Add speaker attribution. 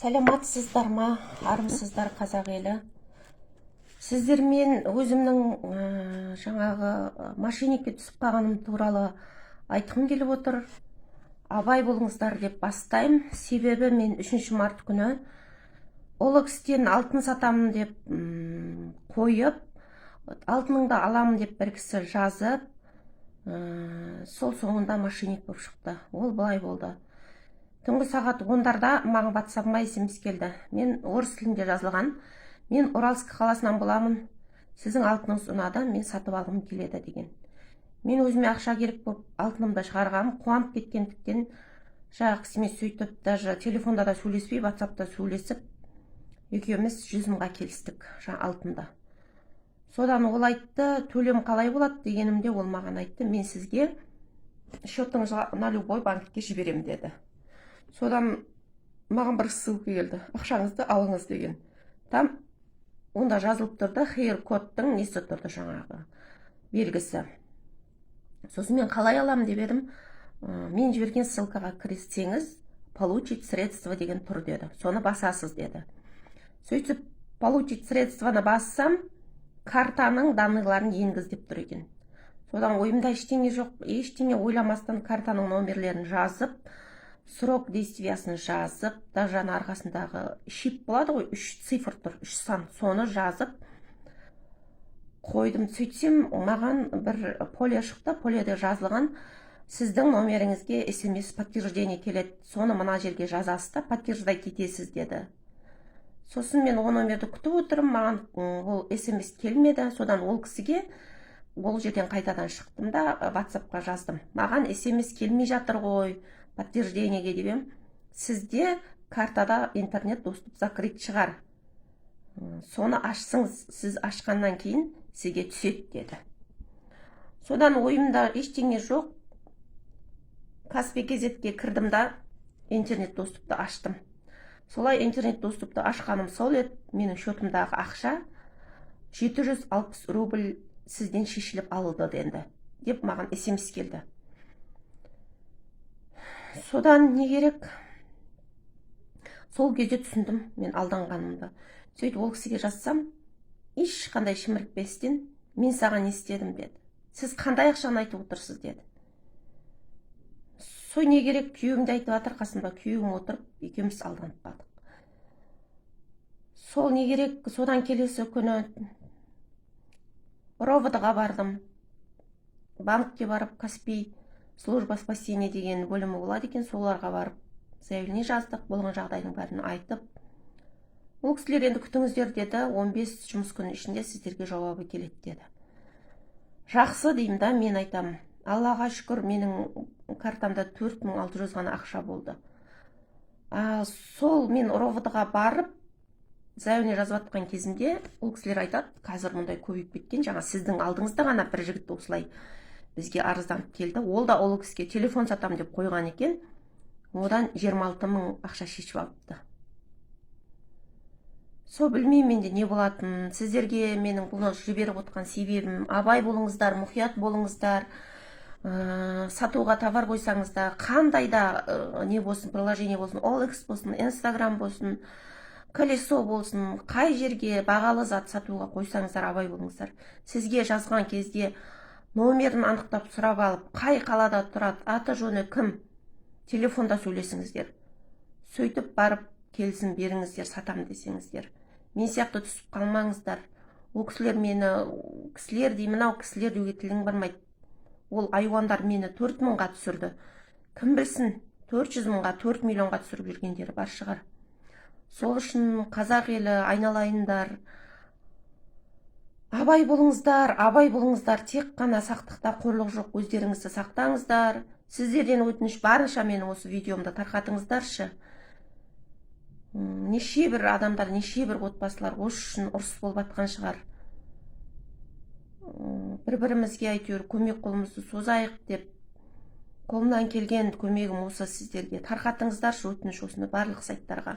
Speaker 1: Сәлематсыздар ма, армысыздар қазақ елі. Сіздермен өзімнің жаңағы мошенникке түсіп қалғаным туралы айтқым келіп отыр. Абай болыңыздар деп бастаймын. Себебі мен 3 март күні ұлы кісіден алтын сатамын деп қойып, алтыныңды аламын деп бір кісі жазып, сол соңында мошенник болып шықты. Ол былай болды. Түнгі сағат 10-дарда маған WhatsApp-ма SMS келді. Мен орыс тілінде жазылған. Мен Оралск қаласынан боламын. Сіздің алтыныңыз ұнады, мен сатып алғым келеді деген. Мен өзіме ақша керек болып алтынымды шығарғам, қуанып кеткендіктен жаңағы кісімен сөйтіп, даже телефонда да сөйлеспей, WhatsApp-та сөйлесіп, екеуміз 100 мыңға келістік алтында. Содан ол айтты, төлем қалай болады дегенімде ол маған айтты, мен сізге счетыңызға на любой банкке жіберем деді. Содан маған бір ссылка келді, ақшаңызды алыңыз деген. Там онда жазылып тұрды, хейр кодтың несі тұрды жаңағы белгісі. Сосын мен қалай алам деп едім, мен жіберген ссылкаға кірсеңіз, получить средства деген тұр деді. Соны басасыз деді. Сөйтіп, получить средстваны бассам, картаның данныйларын енгіз деп тұр екен. Содан ойымда ештеңе жоқ, ештеңе ойламастан картаның номерлерін жазып, срок действиясын жазып, даже арқасындағы шип болады ғой, 3 цифр тұр, 3 сан, соны жазып қойдым. Сөйтсем, маған бір поле шықты, поледе жазылған, сіздің номеріңізге SMS подтверждение келеді, соны мына жерге жазасыз да, подтверждать етесіз деді. Сосын мен ол номерді күтіп отырым, маған ол SMS келмеді, содан ол кісіге ол жерден қайтадан шықтым да, WhatsApp-қа жаздым. Маған SMS келмей жатыр ғой, подтверждениеге дебем, сізде картада интернет доступ закрыть шығар. Соны ашсыңыз, сіз ашқаннан кейін сізге түсет деді. Содан ойымда ештеңе жоқ, Каспий кезетке кірдім да, интернет доступты аштым. Солай интернет доступты ашқаным сол еді, менің счетымдағы ақша 760 рубль сізден шешіліп алынды денді, деп маған SMS келді. Содан не керек? Сол кезде түсіндім мен алданғанымды. Сөйтіп ол кісіге жазсам, ешқандай шімірікпестен, мен саған не істедім деді. Сіз қандай ақшаны айтып отырсыз деді. Сой не керек, күйеуімді айтып жатыр, қасымда күйеуім отырып, екеуміз алданып қалдық. Сол не керек, содан келесі күні ровд-ға бардым. Банкке барып, Каспий служба спасения деген бөлімі болады екен, соларға барып заявление жаздық, болған жағдайдың бәрін айтып. Ол кісілер енді күтіңіздер деді, 15 жұмыс күні ішінде сіздерге жауабы келеді деді. Жақсы деймін да, мен айтам. Аллаға шүкір, менің картамда 4600 ғана ақша болды. Сол мен ровд-ға барып, заявление жазып жатқан кезімде, ол кісілер айтады, қазір мұндай көбейіп кеткен, жаңа сіздің алдыңызда ғана бір жігіт осылай бізге арызданып келді. Ол да ол кісіге телефон сатам деп қойған екен. Одан 26 мың ақша шешіп алыпты. Со білмеймін менде не болатын. Сіздерге менің бұны жіберіп отқан себебім, абай болыңыздар, мұқият болыңыздар. Сатуға товар қойсаңыздар, қандай да не болсын, приложение болсын, OLX болсын, Instagram болсын, колесо болсын, қай жерге бағалы зат сатуға қойсаңыздар, абай болыңыздар. Сізге жазған кезде номерін анықтап сұрап алып, қай қалада тұрады, аты жөні кім, телефонда сөйлесіңіздер. Сөйтіп барып келісім беріңіздер, сатам десеңіздер. Мен сияқты түсіп қалмаңыздар. Ол кісілер мені, кісілер деймін, ау кісілер деуге тілің бармайды. Ол айуандар мені 4 мыңға түсірді. Кім білсін, 400 мыңға, 4 миллионға түсіріп жүргендері бар шығар. Сол үшін қазақ елі айналайындар. Абай болыңыздар, тек қана сақтықта қорлық жоқ, өздеріңізді сақтаңыздар. Сіздерден өтініш барынша мені осы видеомда тарқатыңыздаршы. Неше бір адамдар, неше бір отбасылар осы үшін ұрыс болып жатқан шығар. Бір-бірімізге әйтеуір көмек қолымызды созайық деп, қолымнан келген көмегім осы сіздерге. Тарқатыңыздаршы өтініш осыны барлық сайттарға.